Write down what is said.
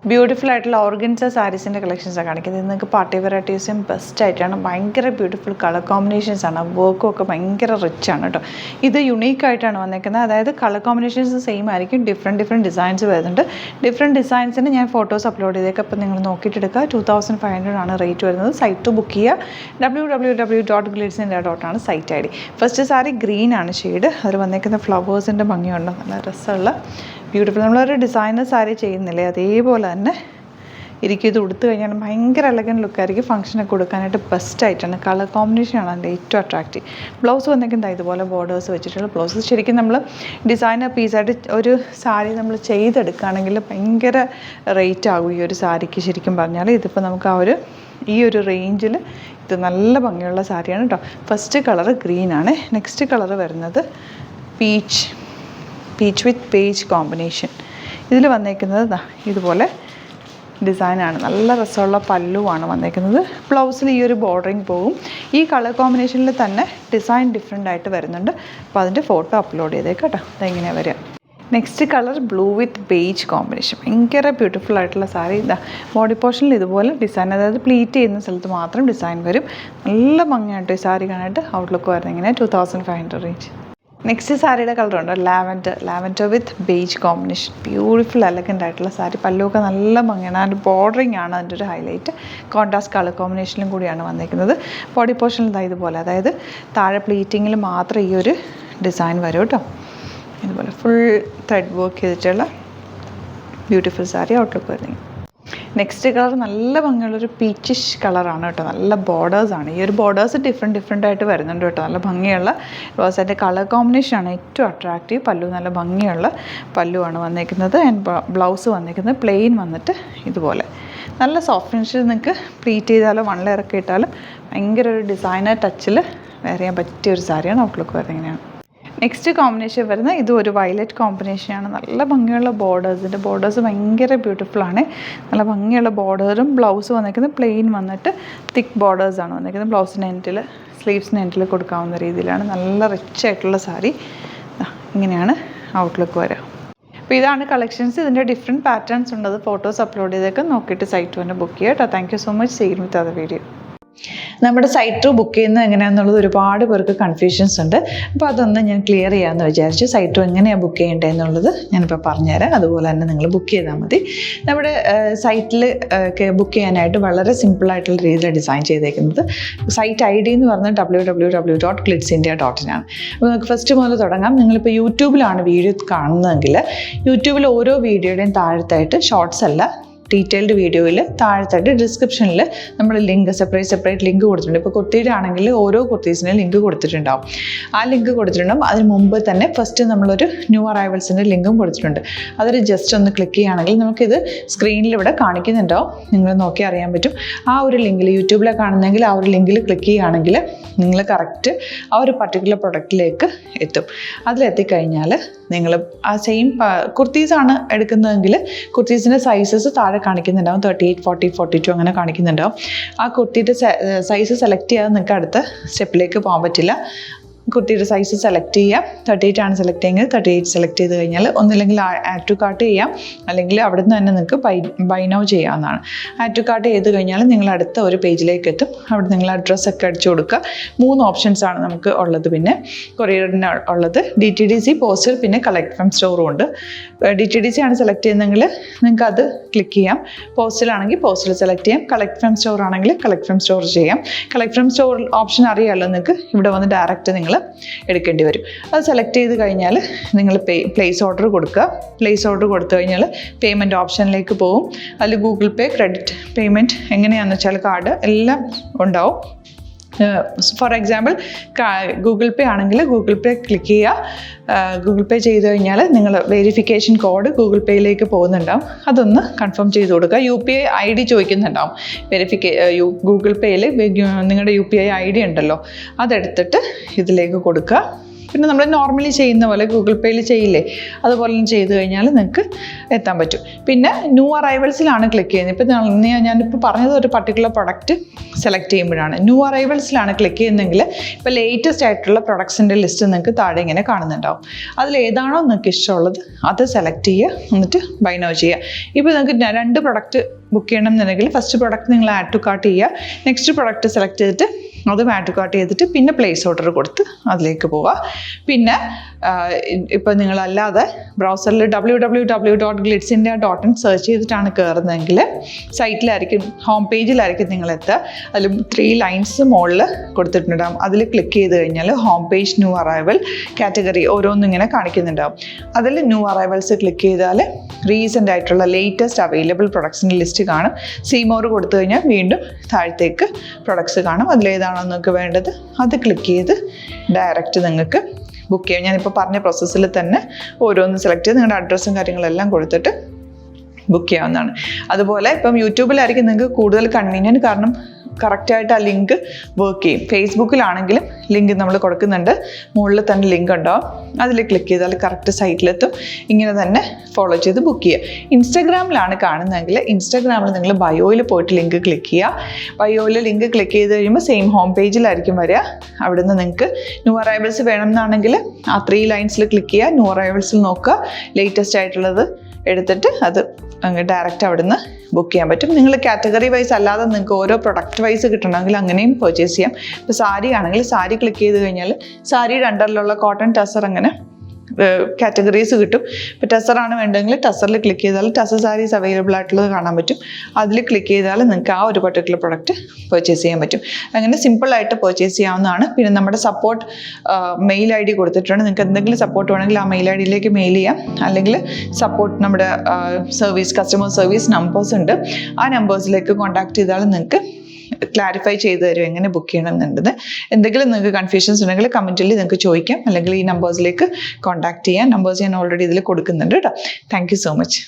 Beautiful ആയിട്ടുള്ള organza സാരീസിൻ്റെ കളക്ഷൻസാണ് കാണിക്കുന്നത്. നിങ്ങൾക്ക് പാർട്ടി വെറൈറ്റീസും ബെസ്റ്റ് ആയിട്ടാണ്. ഭയങ്കര ബ്യൂട്ടിഫുൾ കളർ കോമ്പിനേഷൻസ് ആണ്. വർക്കും ഒക്കെ ഭയങ്കര റിച്ച് ആണ് കേട്ടോ. ഇത് യുണീക്ക് ആയിട്ടാണ് വന്നേക്കുന്നത്. അതായത് കളർ കോമ്പിനേഷൻസ് സെയിം ആയിരിക്കും, ഡിഫറെൻറ്റ് ഡിസൈൻസ് വരുന്നുണ്ട്. ഡിഫറെൻറ്റ് ഡിസൈൻസിന് ഞാൻ ഫോട്ടോസ് അപ്ലോഡ് ചെയ്തേക്കാം. അപ്പോൾ നിങ്ങൾ നോക്കിയിട്ടെടുക്കുക. 2500 ആണ് റേറ്റ് വരുന്നത്. സൈറ്റ് ബുക്ക് ചെയ്യുക. www.glitzindia.com ആണ് site ID. First sari green ആണ് ഷെയ്ഡ്. അതിൽ വന്നേക്കുന്ന ഫ്ലവേഴ്സിൻ്റെ ഭംഗിയുണ്ട്. നല്ല രസമുള്ള ബ്യൂട്ടിഫുൾ. നമ്മളൊരു ഡിസൈനർ സാരി ചെയ്യുന്നില്ലേ അതേപോലെ തന്നെ ഇരിക്കും. ഇത് ഉടുത്തു കഴിഞ്ഞാൽ ഭയങ്കര എലഗൻറ്റ് ലുക്കായിരിക്കും. ഫംഗ്ഷനൊക്കെ കൊടുക്കാനായിട്ട് ബെസ്റ്റ് ആയിട്ടാണ്. കളർ കോമ്പിനേഷനാണ് അതിൻ്റെ ഏറ്റവും അട്രാക്റ്റീവ്. ബ്ലൗസ് വന്നേക്കുന്നത് ഇതുപോലെ ബോർഡേഴ്സ് വെച്ചിട്ടുള്ള ബ്ലൗസ്. ശരിക്കും നമ്മൾ ഡിസൈനർ പീസായിട്ട് ഒരു സാരി നമ്മൾ ചെയ്തെടുക്കുകയാണെങ്കിൽ ഭയങ്കര റേറ്റ് ആകും ഈ ഒരു സാരിക്ക്. ശരിക്കും പറഞ്ഞാൽ ഇതിപ്പോൾ നമുക്ക് ഈ ഒരു റേഞ്ചിൽ ഇത് നല്ല ഭംഗിയുള്ള സാരിയാണ് കേട്ടോ. ഫസ്റ്റ് കളറ് ഗ്രീൻ ആണ്. നെക്സ്റ്റ് കളറ് വരുന്നത് പീച്ച് വിത്ത് ബേജ് കോമ്പിനേഷൻ. ഇതിൽ വന്നേക്കുന്നത് ഇതുപോലെ ഡിസൈനാണ്. നല്ല രസമുള്ള പല്ലുവാണ് വന്നേക്കുന്നത്. ബ്ലൗസിൽ ഈ ഒരു ബോർഡറിങ് പോകും. ഈ കളർ കോമ്പിനേഷനിൽ തന്നെ ഡിസൈൻ ഡിഫറെൻ്റ് ആയിട്ട് വരുന്നുണ്ട്. അപ്പോൾ അതിൻ്റെ ഫോട്ടോ അപ്ലോഡ് ചെയ്തേക്കാം കേട്ടോ. അതെങ്ങനെയാണ് വരിക. നെക്സ്റ്റ് കളർ ബ്ലൂ വിത്ത് ബേജ് കോമ്പിനേഷൻ. ഭയങ്കര ബ്യൂട്ടിഫുൾ ആയിട്ടുള്ള സാരി. ബോഡി പോർഷനിൽ ഇതുപോലെ ഡിസൈൻ, അതായത് പ്ലീറ്റ് ചെയ്യുന്ന സ്ഥലത്ത് മാത്രം ഡിസൈൻ വരും. നല്ല ഭംഗിയായിട്ട് ഈ സാരി കാണാനായിട്ട്. ഔട്ട്ലുക്ക് വരുന്നത് ഇങ്ങനെ 2500 റേഞ്ച്. നെക്സ്റ്റ് സാരിയുടെ കളറുണ്ട് ലാവൻഡർ വിത്ത് ബേജ് കോമ്പിനേഷൻ. ബ്യൂട്ടിഫുൾ എലഗൻ്റ് ആയിട്ടുള്ള സാരി. പല്ലുമൊക്കെ നല്ല ഭംഗിയാണ്. അതിൻ്റെ ബോർഡറിങ് ആണ് അതിൻ്റെ ഒരു ഹൈലൈറ്റ്. കോൺട്രാസ്റ്റ് കളർ കോമ്പിനേഷനിലും കൂടിയാണ് വന്നിരിക്കുന്നത്. ബോഡി പോർഷനിൽ ഇതുപോലെ, അതായത് താഴെ പ്ലീറ്റിങ്ങിൽ മാത്രം ഈ ഒരു ഡിസൈൻ വരും കേട്ടോ. ഇതുപോലെ ഫുൾ ത്രെഡ് വർക്ക് ചെയ്തിട്ടുള്ള ബ്യൂട്ടിഫുൾ സാരി ഔട്ട്ലുക്ക് വരുന്നത്. നെക്സ്റ്റ് കളർ നല്ല ഭംഗിയുള്ളൊരു പീച്ചിഷ് കളറാണ് കേട്ടോ. നല്ല ബോർഡേഴ്സാണ്. ഈ ഒരു ബോർഡേഴ്സ് ഡിഫറെൻ്റ് ആയിട്ട് വരുന്നുണ്ട് കേട്ടോ. നല്ല ഭംഗിയുള്ള റോസാൻ്റെ കളർ കോമ്പിനേഷനാണ് ഏറ്റവും അട്രാക്റ്റീവ്. പല്ലു നല്ല ഭംഗിയുള്ള പല്ലുവാണ് വന്നേക്കുന്നത്. ആൻഡ് ബ്ലൗസ് വന്നേക്കുന്നത് പ്ലെയിൻ വന്നിട്ട് ഇതുപോലെ നല്ല സോഫ്റ്റ് ഫിനിഷിൽ നിങ്ങൾക്ക് പ്ലീറ്റ് ചെയ്താലോ വൺ ലെയറൊക്കെ ഇട്ടാലും ഭയങ്കര ഒരു ഡിസൈനർ ടച്ചിൽ വെയർ ചെയ്യാൻ പറ്റിയ ഒരു സാരിയാണ്. ഔട്ട്ലുക്ക് വരുന്നത് ഇങ്ങനെയാണ്. നെക്സ്റ്റ് കോമ്പിനേഷൻ വരുന്നത് ഇത് ഒരു വയലറ്റ് കോമ്പിനേഷനാണ്. നല്ല ഭംഗിയുള്ള ബോർഡേഴ്സിൻ്റെ ബോർഡേഴ്സ് ഭയങ്കര ബ്യൂട്ടിഫുള്ളാണ്. നല്ല ഭംഗിയുള്ള ബോർഡറും ബ്ലൗസ് വന്നിരിക്കുന്നത് പ്ലെയിൻ വന്നിട്ട് തിക്ക് ബോർഡേഴ്സാണ് വന്നിരിക്കുന്നത്. ബ്ലൗസിൻ്റെ എൻഡിൽ സ്ലീവ്സിൻ്റെ എൻഡിൽ കൊടുക്കാവുന്ന രീതിയിലാണ്. നല്ല റിച്ച് ആയിട്ടുള്ള സാരി. ഇങ്ങനെയാണ് ഔട്ട്ലുക്ക് വരിക. അപ്പോൾ ഇതാണ് കളക്ഷൻസ്. ഇതിൻ്റെ ഡിഫറെൻറ്റ് പാറ്റേൺസ് ഉണ്ട്. അത് ഫോട്ടോസ് അപ്ലോഡ് ചെയ്തൊക്കെ നോക്കിയിട്ട് സൈറ്റ് തന്നെ ബുക്ക് ചെയ്യുക കേട്ടോ. Thank you so much. See you with other video. നമ്മുടെ സൈറ്റ് ത്രൂ ബുക്ക് ചെയ്യുന്നത് എങ്ങനെയാണെന്നുള്ളത് ഒരുപാട് പേർക്ക് കൺഫ്യൂഷൻസ് ഉണ്ട്. അപ്പോൾ അതൊന്ന് ഞാൻ ക്ലിയർ ചെയ്യാമെന്ന് വിചാരിച്ചു. സൈറ്റ് ത്രൂ എങ്ങനെയാണ് ബുക്ക് ചെയ്യേണ്ടത് എന്നുള്ളത് ഞാനിപ്പോൾ പറഞ്ഞുതരാം. അതുപോലെ തന്നെ നിങ്ങൾ ബുക്ക് ചെയ്താൽ മതി. നമ്മുടെ സൈറ്റിൽ ബുക്ക് ചെയ്യാനായിട്ട് വളരെ സിമ്പിളായിട്ടുള്ള രീതിയിൽ ഡിസൈൻ ചെയ്തേക്കുന്നത്. സൈറ്റ് ID എന്ന് പറഞ്ഞാൽ www.glitzindia.in ആണ്. അപ്പോൾ നമുക്ക് ഫസ്റ്റ് മുതൽ തുടങ്ങാം. നിങ്ങളിപ്പോൾ യൂട്യൂബിലാണ് വീഡിയോ കാണുന്നതെങ്കിൽ യൂട്യൂബിൽ ഓരോ വീഡിയോയുടെയും താഴത്തായിട്ട് ഷോർട്സ് അല്ല, ഡീറ്റെയിൽഡ് വീഡിയോയിൽ താഴത്തായിട്ട് ഡിസ്ക്രിപ്ഷനിൽ നമ്മൾ ലിങ്ക് സെപ്പറേറ്റ് ലിങ്ക് കൊടുത്തിട്ടുണ്ട്. ഇപ്പോൾ കുർത്തിയുടെ ആണെങ്കിൽ ഓരോ കുർത്തീസിനും ലിങ്ക് കൊടുത്തിട്ടുണ്ടാവും. ആ ലിങ്ക് കൊടുത്തിട്ടുണ്ടാവും. അതിന് മുമ്പ് തന്നെ ഫസ്റ്റ് നമ്മളൊരു ന്യൂ അറൈവൽസിൻ്റെ ലിങ്കും കൊടുത്തിട്ടുണ്ട്. അതിൽ ജസ്റ്റ് ഒന്ന് ക്ലിക്ക് ചെയ്യുകയാണെങ്കിൽ നമുക്കിത് സ്ക്രീനിൽ ഇവിടെ കാണിക്കുന്നുണ്ടാവും. നിങ്ങൾ നോക്കി അറിയാൻ പറ്റും. ആ ഒരു ലിങ്കിൽ യൂട്യൂബിലെ കാണുന്നെങ്കിൽ ആ ഒരു ലിങ്കിൽ ക്ലിക്ക് ചെയ്യുകയാണെങ്കിൽ നിങ്ങൾ കറക്റ്റ് ആ ഒരു പർട്ടിക്കുലർ പ്രൊഡക്റ്റിലേക്ക് എത്തും. അതിലെത്തിക്കഴിഞ്ഞാൽ നിങ്ങൾ ആ സെയിം കുർത്തീസാണ് എടുക്കുന്നതെങ്കിൽ കുർത്തീസിൻ്റെ സൈസസ് താഴെ കാണിക്കുന്നുണ്ടാവും. 38, 40, 42 അങ്ങനെ കാണിക്കുന്നുണ്ടാവും. ആ കുർത്തിയുടെ സൈസ് സെലക്ട് ചെയ്യാതെ നിങ്ങൾക്ക് അടുത്ത സ്റ്റെപ്പിലേക്ക് പോകാൻ പറ്റില്ല. കുർത്തിയുടെ സൈസ് സെലക്ട് ചെയ്യാം. 38 ആണ് സെലക്ട് ചെയ്യുന്നത്. 38 സെലക്ട് ചെയ്ത് കഴിഞ്ഞാൽ ഒന്നില്ലെങ്കിൽ ആഡ് ടു കാർട്ട് ചെയ്യാം, അല്ലെങ്കിൽ അവിടെ നിന്ന് തന്നെ നിങ്ങൾക്ക് ബൈ നൗ ചെയ്യാവുന്നതാണ്. ആഡ് ടു കാർട്ട് ചെയ്ത് കഴിഞ്ഞാൽ നിങ്ങൾ അടുത്ത ഒരു പേജിലേക്ക് എത്തും. അവിടെ നിങ്ങൾ അഡ്രസ്സൊക്കെ അടിച്ചു കൊടുക്കുക. 3 ഓപ്ഷൻസ് ആണ് നമുക്ക് ഉള്ളത്. പിന്നെ കൊറിയറിന് ഉള്ളത് DTDC, പോസ്റ്റൽ, പിന്നെ കളക്ട് ഫ്രം സ്റ്റോറും ഉണ്ട്. DTDC ആണ് സെലക്ട് ചെയ്യുന്നതെങ്കിൽ നിങ്ങൾക്ക് അത് ക്ലിക്ക് ചെയ്യാം. പോസ്റ്റലാണെങ്കിൽ പോസ്റ്റൽ സെലക്ട് ചെയ്യാം. കളക്ട് ഫ്രം സ്റ്റോർ ആണെങ്കിൽ കളക്ട് ഫ്രം സ്റ്റോർ ചെയ്യാം. കളക്ട് ഫ്രം സ്റ്റോർ ഓപ്ഷൻ അറിയാമല്ലോ നിങ്ങൾക്ക്. ഇവിടെ വന്ന് ഡയറക്റ്റ് നിങ്ങൾ എടുക്കേണ്ടി വരും. അത് സെലക്ട് ചെയ്ത് കഴിഞ്ഞാൽ നിങ്ങൾ പ്ലേസ് ഓർഡർ കൊടുക്കുക. പ്ലേസ് ഓർഡർ കൊടുത്തു കഴിഞ്ഞാൽ പേയ്മെൻറ്റ് ഓപ്ഷനിലേക്ക് പോകും. അതിൽ ഗൂഗിൾ പേ, ക്രെഡിറ്റ് പേയ്മെൻറ്റ് എങ്ങനെയാണെന്ന് വെച്ചാൽ കാർഡ് എല്ലാം ഉണ്ടാവും. ഫോർ എക്സാമ്പിൾ ഗൂഗിൾ പേ ആണെങ്കിൽ ഗൂഗിൾ പേ ക്ലിക്ക് ചെയ്യുക. ഗൂഗിൾ പേ ചെയ്ത് കഴിഞ്ഞാൽ നിങ്ങൾ വെരിഫിക്കേഷൻ കോഡ് ഗൂഗിൾ പേയിലേക്ക് പോകുന്നുണ്ടാവും. അതൊന്ന് കൺഫേം ചെയ്ത് കൊടുക്കുക. UPI ID ചോദിക്കുന്നുണ്ടാവും. ഗൂഗിൾ പേയിൽ നിങ്ങളുടെ UPI ID ഉണ്ടല്ലോ, അതെടുത്തിട്ട് ഇതിലേക്ക് കൊടുക്കുക. പിന്നെ നമ്മൾ നോർമലി ചെയ്യുന്ന പോലെ ഗൂഗിൾ പേയിൽ ചെയ്യില്ലേ, അതുപോലെ ചെയ്ത് കഴിഞ്ഞാൽ നിങ്ങൾക്ക് എത്താൻ പറ്റും. പിന്നെ ന്യൂ അറൈവൽസിലാണ് ക്ലിക്ക് ചെയ്യുന്നത്. ഇപ്പോൾ ഞാനിപ്പോൾ പറഞ്ഞത് ഒരു പർട്ടിക്കുലർ പ്രൊഡക്റ്റ് സെലക്ട് ചെയ്യുമ്പോഴാണ്. ന്യൂ അറൈവൽസിലാണ് ക്ലിക്ക് ചെയ്യുന്നതെങ്കിൽ ഇപ്പോൾ ലേറ്റസ്റ്റ് ആയിട്ടുള്ള പ്രൊഡക്ട്സിൻ്റെ ലിസ്റ്റ് നിങ്ങൾക്ക് താഴെ ഇങ്ങനെ കാണുന്നുണ്ടാവും. അതിലേതാണോ നിങ്ങൾക്ക് ഇഷ്ടമുള്ളത് അത് സെലക്ട് ചെയ്യുക, എന്നിട്ട് ബൈ നൗ ചെയ്യുക. ഇപ്പോൾ നിങ്ങൾക്ക് 2 പ്രൊഡക്റ്റ് ബുക്ക് ചെയ്യണം എന്നുണ്ടെങ്കിൽ ഫസ്റ്റ് പ്രൊഡക്റ്റ് നിങ്ങൾ ആഡ് ടു കാർട്ട് ചെയ്യുക, നെക്സ്റ്റ് പ്രൊഡക്റ്റ് സെലക്ട് ചെയ്തിട്ട് അതും ആഡ് ടു കാർട്ട് ചെയ്തിട്ട് പിന്നെ പ്ലേസ് ഓർഡർ കൊടുത്ത് അതിലേക്ക് പോവുക. പിന്നെ ഇപ്പോൾ നിങ്ങളല്ലാതെ ബ്രൗസറിൽ www.glitzindia.in സെർച്ച് ചെയ്തിട്ടാണ് കയറുന്നതെങ്കിൽ സൈറ്റിലായിരിക്കും, ഹോം പേജിലായിരിക്കും നിങ്ങളെത്തുക. അതിൽ 3 ലൈൻസ് മുകളിൽ കൊടുത്തിട്ടുണ്ടാകും. അതിൽ ക്ലിക്ക് ചെയ്ത് കഴിഞ്ഞാൽ home page new arrival category ഓരോന്നും ഇങ്ങനെ കാണിക്കുന്നുണ്ടാവും. അതിൽ ന്യൂ അറൈവൽസ് ക്ലിക്ക് ചെയ്താൽ റീസെൻ്റ് ആയിട്ടുള്ള ലേറ്റസ്റ്റ് അവൈലബിൾ പ്രൊഡക്ട്സിൻ്റെ ലിസ്റ്റ് കാണും. സീമോർ കൊടുത്തു കഴിഞ്ഞാൽ വീണ്ടും താഴത്തേക്ക് പ്രൊഡക്ട്സ് കാണും. അതിലേതാണോ നിങ്ങൾക്ക് വേണ്ടത് അത് ക്ലിക്ക് ചെയ്ത് ഡയറക്റ്റ് നിങ്ങൾക്ക് ബുക്ക് ചെയ്യാം. ഞാനിപ്പോൾ പറഞ്ഞ പ്രോസസ്സിൽ തന്നെ ഓരോന്ന് സെലക്ട് ചെയ്ത് നിങ്ങളുടെ അഡ്രസ്സും കാര്യങ്ങളെല്ലാം കൊടുത്തിട്ട് ബുക്ക് ചെയ്യാവുന്നതാണ്. അതുപോലെ ഇപ്പം യൂട്യൂബിലായിരിക്കും നിങ്ങൾക്ക് കൂടുതൽ കൺവീനിയൻറ്റ്, കാരണം കറക്റ്റായിട്ട് ആ ലിങ്ക് വർക്ക് ചെയ്യും. ഫേസ്ബുക്കിലാണെങ്കിലും ലിങ്ക് നമ്മൾ കൊടുക്കുന്നുണ്ട്, മുകളിൽ തന്നെ ലിങ്ക് ഉണ്ടാവും. അതിൽ ക്ലിക്ക് ചെയ്താൽ കറക്റ്റ് സൈറ്റിലെത്തും. ഇങ്ങനെ തന്നെ ഫോളോ ചെയ്ത് ബുക്ക് ചെയ്യുക. ഇൻസ്റ്റാഗ്രാമിലാണ് കാണുന്നതെങ്കിൽ ഇൻസ്റ്റാഗ്രാമിൽ നിങ്ങൾ ബയോയിൽ പോയിട്ട് ലിങ്ക് ക്ലിക്ക് ചെയ്യുക. ബയോയിൽ ലിങ്ക് ക്ലിക്ക് ചെയ്ത് കഴിയുമ്പോൾ സെയിം ഹോം പേജിലായിരിക്കും വരിക. അവിടുന്ന് നിങ്ങൾക്ക് ന്യൂ അറൈവൽസ് വേണമെന്നാണെങ്കിൽ ആ 3 ലൈൻസിൽ ക്ലിക്ക് ചെയ്യുക, ന്യൂ അറൈവൽസിൽ നോക്കുക, ലേറ്റസ്റ്റ് ആയിട്ടുള്ളത് എടുത്തിട്ട് അത് അങ്ങ് ഡയറക്റ്റ് അവിടുന്ന് ബുക്ക് ചെയ്യാൻ പറ്റും. നിങ്ങൾ കാറ്റഗറി വൈസ് അല്ലാതെ നിങ്ങൾക്ക് ഓരോ പ്രൊഡക്റ്റ് വൈസ് കിട്ടണമെങ്കിൽ അങ്ങനെയും പർച്ചേസ് ചെയ്യാം. ഇപ്പോൾ സാരി ആണെങ്കിൽ സാരി ക്ലിക്ക് ചെയ്ത് കഴിഞ്ഞാൽ സാരിയുടെ അണ്ടറിലുള്ള കോട്ടൺ ടസർ അങ്ങനെ കാറ്റഗറീസ് കിട്ടും. ഇപ്പോൾ ടസറാണ് വേണ്ടതെങ്കിൽ ടസറിൽ ക്ലിക്ക് ചെയ്താൽ ടസർ സാരീസ് അവൈലബിൾ ആയിട്ടുള്ളത് കാണാൻ പറ്റും. അതിൽ ക്ലിക്ക് ചെയ്താൽ നിങ്ങൾക്ക് ആ ഒരു പർട്ടിക്കുലർ പ്രൊഡക്റ്റ് പർച്ചേസ് ചെയ്യാൻ പറ്റും. അങ്ങനെ സിമ്പിളായിട്ട് പർച്ചേസ് ചെയ്യാവുന്നതാണ്. പിന്നെ നമ്മുടെ സപ്പോർട്ട് മെയിൽ ID കൊടുത്തിട്ടുണ്ട്. നിങ്ങൾക്ക് എന്തെങ്കിലും സപ്പോർട്ട് വേണമെങ്കിൽ ആ മെയിൽ IDയിലേക്ക് മെയിൽ ചെയ്യാം. അല്ലെങ്കിൽ സപ്പോർട്ട് നമ്മുടെ കസ്റ്റമർ സർവീസ് നമ്പേഴ്സ് ഉണ്ട്, ആ നമ്പേഴ്സിലേക്ക് കോൺടാക്ട് ചെയ്താൽ നിങ്ങൾക്ക് ക്ലാരിഫൈ ചെയ്ത് തരും എങ്ങനെ ബുക്ക് ചെയ്യണം എന്നുള്ളത്. എന്തെങ്കിലും നിങ്ങൾക്ക് കൺഫ്യൂഷൻസ് ഉണ്ടെങ്കിൽ കമൻറ്റിൽ നിങ്ങൾക്ക് ചോദിക്കാം, അല്ലെങ്കിൽ ഈ നമ്പേഴ്സിലേക്ക് കോൺടാക്ട് ചെയ്യാം. നമ്പേഴ്സ് ഞാൻ ഓൾറെഡി ഇതിൽ കൊടുക്കുന്നുണ്ട് കേട്ടോ. Thank you so much.